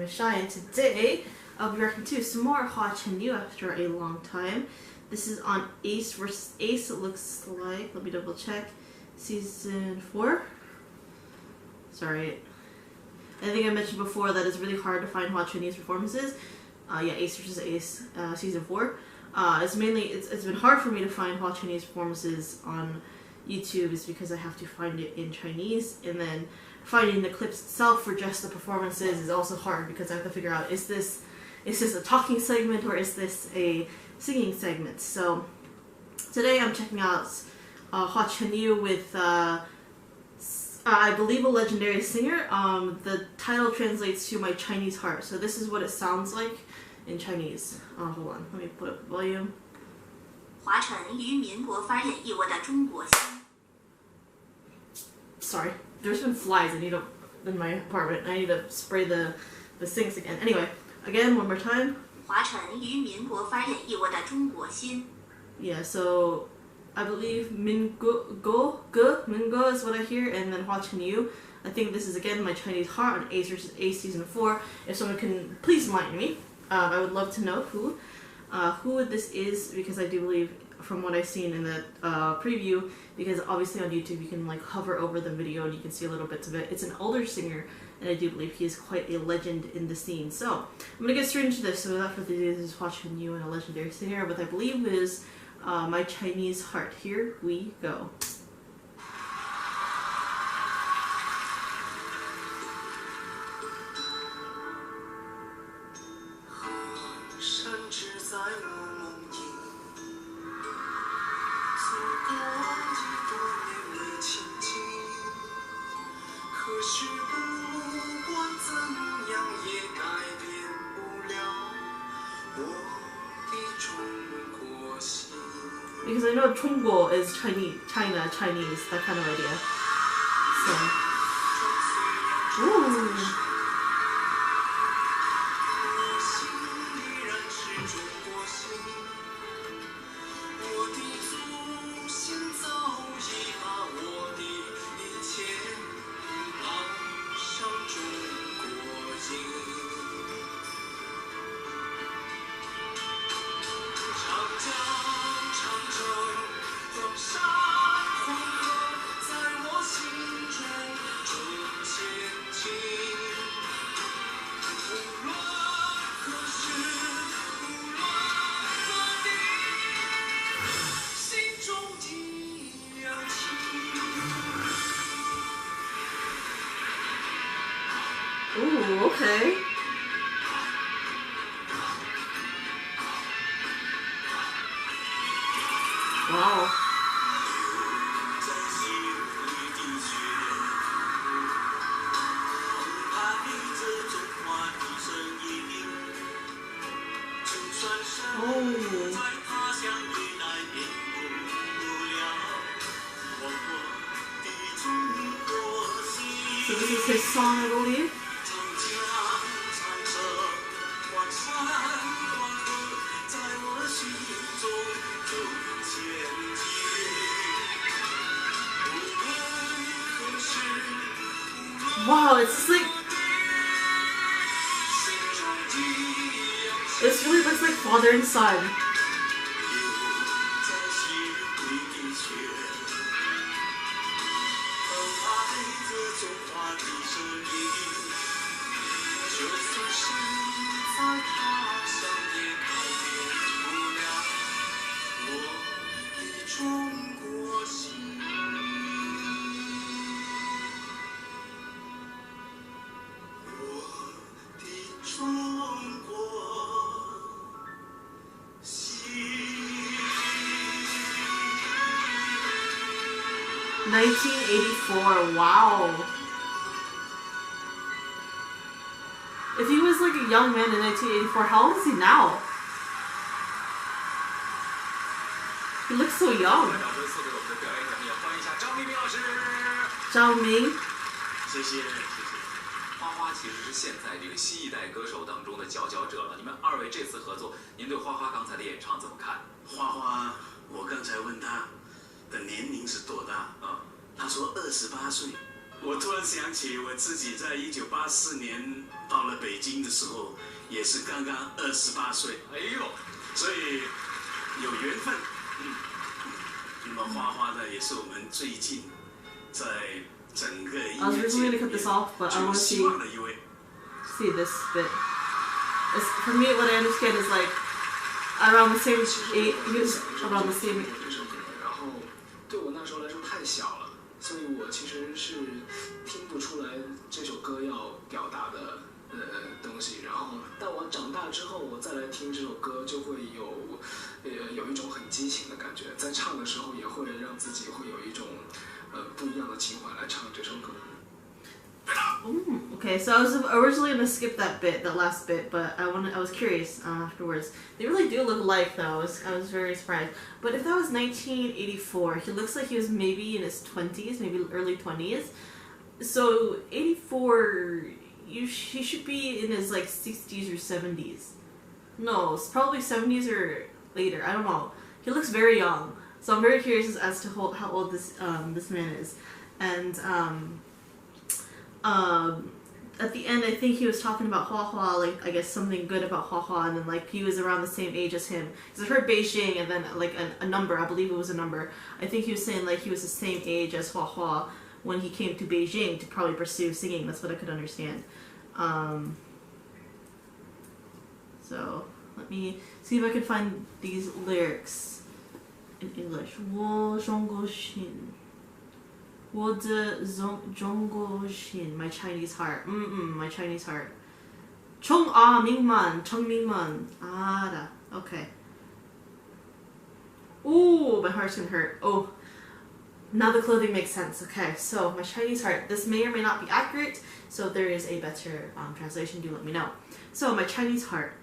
with Shai, and today I'll be reacting to some more Hua Chenyu after a long time. This is on Ace vs. Ace, it looks like. Let me double check. Season 4? Sorry. I think I mentioned before that it's really hard to find Hua Chenyu's performances. Yeah, Ace vs. Ace, Season 4. It's been hard for me to find Hua Chenyu's performances on YouTube is because I have to find it in Chinese, and then finding the clips itself for just the performances is also hard because I have to figure out is this a talking segment or is this a singing segment. So today I'm checking out Hua Chenyu with I believe a legendary singer. The title translates to My Chinese Heart, so this is what it sounds like in Chinese. Hold on, let me put up the volume. 华晨于民国发演绎我的中国心。 Sorry, there's been flies in my apartment. I need to spray the sinks again. Anyway, again, one more time. 华晨于民国发演绎我的中国心。 Yeah, so I believe Mingo is what I hear, and then Hua Chenyu. I think this is again My Chinese Heart on Ace vs. Ace Season 4. If someone can please enlighten me, I would love to know who this is, because I do believe from what I've seen in the preview, because obviously on YouTube you can like hover over the video and you can see a little bits of it. It's an older singer, and I do believe he is quite a legend in the scene. So I'm gonna get straight into this. So without further ado, this is Hua Chenyu and a legendary singer, what I believe is My Chinese Heart. Here we go. Because I know Cheung Ming-Man is Chinese, that kind of idea. So, ooh. Ooh, okay. Wow. Oh. So this is his song, I believe. Wow, it's like this really looks like father and son. $1984, wow. If he was like a young man in 1984, how old is he now? He looks so young. Cheung Ming. 谢谢。花花其实是现在这个新一代歌手当中的佼佼者了。你们二位这次合作，您对花花刚才的演唱怎么看？花花，我刚才问他的年龄是多大？他说28岁。我突然想起我自己在1984年到了北京的时候，也是刚刚28岁，哎呦，所以有缘分。那么花花呢，也是我们最近在整个音 I was 乐 originally 界 going 里 to cut 面 this off, but I 最 want 有 to 希望的一位。see this bit. For me, what I understand is like around the same age, he was around the same. 然后对我那时候来说太小了，所以我其实是听不出来这首歌要表达的东西。然后，但我长大之后，我再来听这首歌，就会有一种很激情的感觉，在唱的时候也会让自己会有一种不一样的情怀来唱这首歌。Okay, so I was originally gonna skip that bit, that last bit, but I was curious afterwards. They really do look alike, though. I was very surprised. But if that was 1984, he looks like he was maybe in his 20s, maybe early 20s. So 84, he should be in his like 60s or 70s. No, it's probably 70s or later. I don't know. He looks very young, so I'm very curious as to how old this man is, and at the end, I think he was talking about Hua Hua, like, I guess something good about Hua Hua, and then, like, he was around the same age as him. Because I heard Beijing, and then, like, a number, I believe it was a number. I think he was saying, like, he was the same age as Hua Hua when he came to Beijing to probably pursue singing. That's what I could understand. So, let me see if I can find these lyrics in English. 我中国心 我的中国心 my Chinese heart. My Chinese heart. Cheung Ming-Man. Okay. Ooh, my heart's gonna hurt. Oh, now the clothing makes sense. Okay, so my Chinese heart. This may or may not be accurate, so if there is a better translation, do let me know. So, my Chinese heart.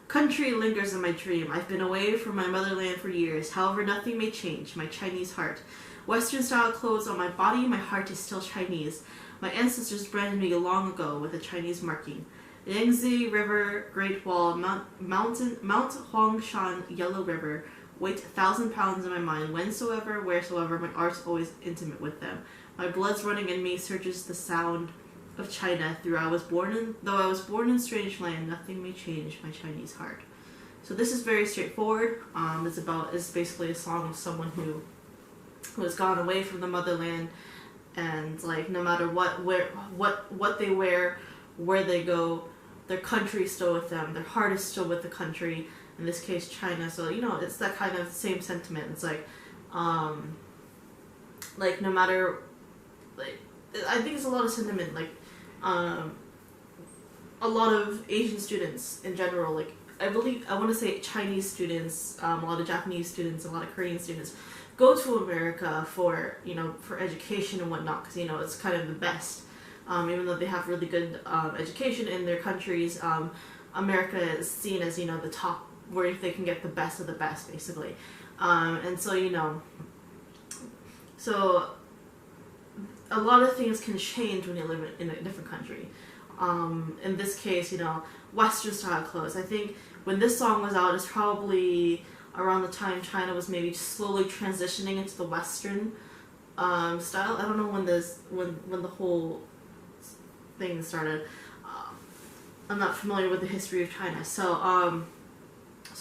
Country lingers in my dream. I've been away from my motherland for years. However, nothing may change. My Chinese heart. Western style clothes on my body, my heart is still Chinese. My ancestors branded me long ago with a Chinese marking. Yangtze River, Great Wall, Mount Huangshan, Yellow River, weight 1,000 pounds in my mind, whensoever, wheresoever, my art's always intimate with them. My blood's running in me, surges the sound of China, though I was born in strange land, nothing may change my Chinese heart. So this is very straightforward. It's basically a song of someone who has gone away from the motherland, and like no matter what they wear, where they go, their country is still with them, their heart is still with the country, in this case China. So it's that kind of same sentiment. It's like no matter, like, I think it's a lot of sentiment, like a lot of Asian students in general, like I want to say Chinese students, a lot of Japanese students, a lot of Korean students go to America for education and whatnot, because it's kind of the best. Even though they have really good education in their countries, America is seen as the top, where they can get the best of the best, basically. And so so a lot of things can change when you live in a different country. In this case, Western style clothes. I think when this song was out, it's probably around the time China was maybe slowly transitioning into the Western style. I don't know when the whole thing started. I'm not familiar with the history of China, so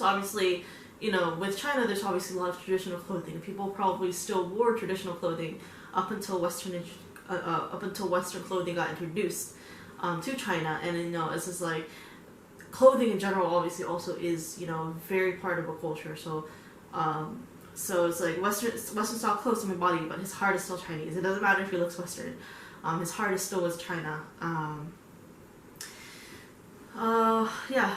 obviously, with China, there's obviously a lot of traditional clothing. People probably still wore traditional clothing up until Western clothing got introduced to China, and it's just like clothing in general obviously also is very part of a culture. So it's like Western style clothes on my body, but his heart is still Chinese. It doesn't matter if he looks Western. His heart is still with China.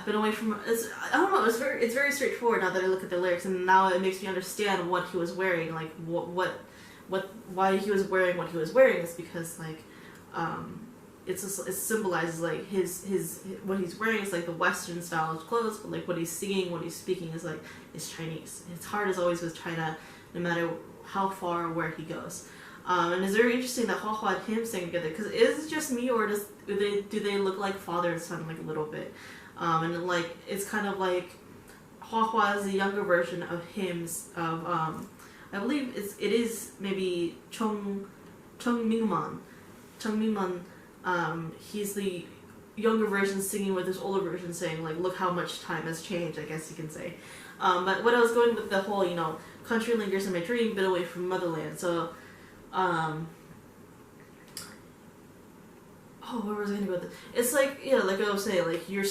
Been away from. I don't know. It's very straightforward now that I look at the lyrics, and now it makes me understand what he was wearing. Like why he was wearing what he was wearing is because like it symbolizes like his what he's wearing is like the Western style of clothes, but like what he's singing, what he's speaking is Chinese. His heart is always with China, no matter how far or where he goes. And it's very interesting that Hua Hua and him sing together, because is it just me, or do they look like father and son like a little bit? And like it's kind of like Hua Hua is a younger version of him's I believe it is maybe Cheung Ming-Man. Cheung Ming-Man, he's the younger version singing with this older version saying like, look how much time has changed, I guess you can say. But what I was going with the whole, you know, country lingers in my dream, bit away from motherland. So, oh, where was I going to go with this? It's like, yeah, like I was saying, like you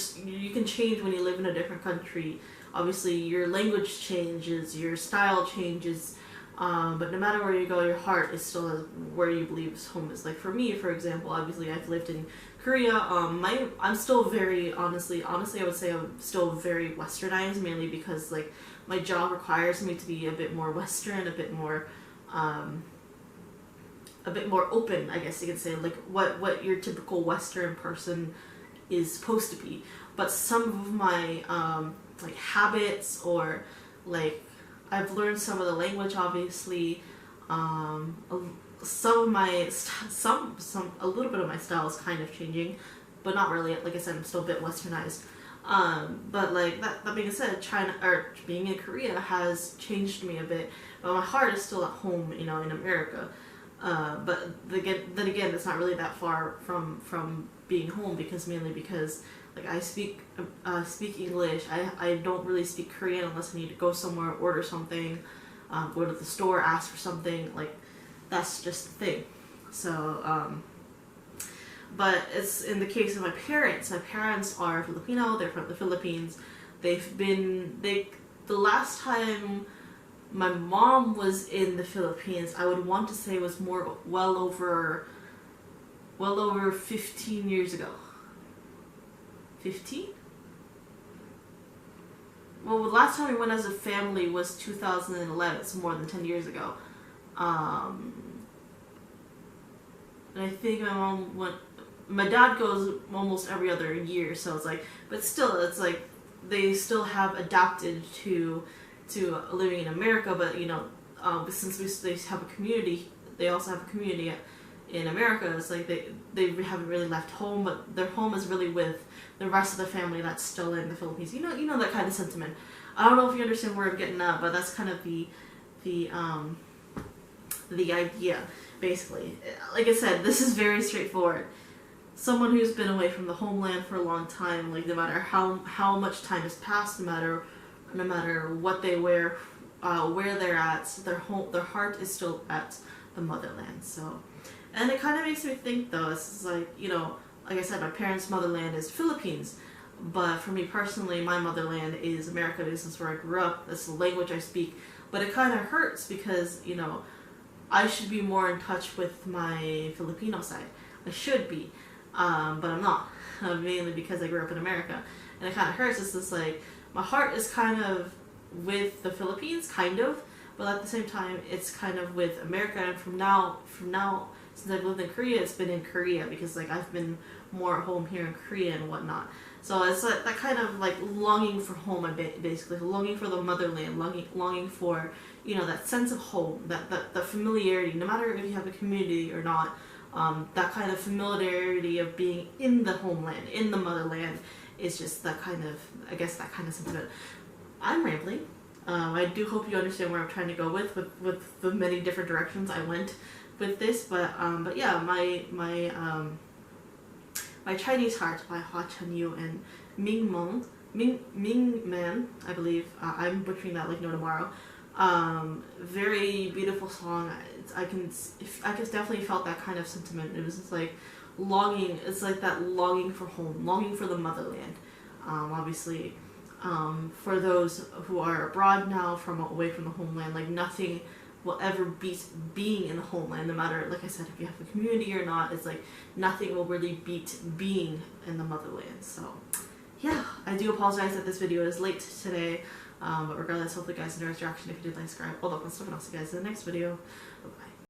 can change when you live in a different country. Obviously, your language changes, your style changes, but no matter where you go, your heart is still where you believe home is. Like for me, for example, obviously I've lived in Korea. I'm still very honestly, I would say I'm still very westernized, mainly because like my job requires me to be a bit more Western, a bit more open, I guess you could say, like what your typical Western person is supposed to be. But some of my like habits, or like I've learned some of the language, obviously. Some of my a little bit of my style is kind of changing, but not really. Like I said, I'm still a bit westernized. But like that being said, China, or being in Korea, has changed me a bit. But my heart is still at home, you know, in America. But then again, it's not really that far from being home, mainly because like I speak English. I don't really speak Korean unless I need to go somewhere, order something, go to the store, ask for something. Like that's just the thing. So but it's in the case of my parents. My parents are Filipino. They're from the Philippines. The last time my mom was in the Philippines, I would want to say was well over 15 years ago. 15? Well, the last time we went as a family was 2011, so more than 10 years ago. And I think my mom went. My dad goes almost every other year, so it's like, but still, it's like they still have adapted to living in America. But you know, since they have a community, they also have a community in America. It's like they haven't really left home, but their home is really with the rest of the family that's still in the Philippines. You know that kind of sentiment. I don't know if you understand where I'm getting at, but that's kind of the idea, basically. Like I said, this is very straightforward. Someone who's been away from the homeland for a long time, like no matter how much time has passed, no matter what they wear, where they're at, their heart is still at the motherland. So, and it kind of makes me think though. It's like, you know, like I said, my parents' motherland is Philippines, but for me personally, my motherland is America. This is where I grew up. That's the language I speak. But it kind of hurts because, you know, I should be more in touch with my Filipino side. I should be. But I'm not, mainly because I grew up in America, and it kind of hurts. It's just like my heart is kind of with the Philippines, kind of, but at the same time, it's kind of with America. And from now, since I've lived in Korea, it's been in Korea because like I've been more at home here in Korea and whatnot. So it's like that kind of like longing for home, basically longing for the motherland, longing for, you know, that sense of home, that familiarity, no matter if you have a community or not. That kind of familiarity of being in the homeland, in the motherland, is just that kind of, I guess, that kind of sentiment. I'm rambling. I do hope you understand where I'm trying to go with the many different directions I went with this, but yeah, my Chinese Heart by Hua Chenyu and Ming-Man, I believe. I'm butchering that like no tomorrow. Very beautiful song. I definitely felt that kind of sentiment. It was just like longing. It's like that longing for home, longing for the motherland. Obviously, for those who are abroad now, away from the homeland, like nothing will ever beat being in the homeland. No matter, like I said, if you have a community or not, it's like nothing will really beat being in the motherland. So, yeah, I do apologize that this video is late today. But regardless, hopefully you guys enjoyed this reaction. If you did, like, subscribe. Hold up, I'll see you guys in the next video. Bye-bye.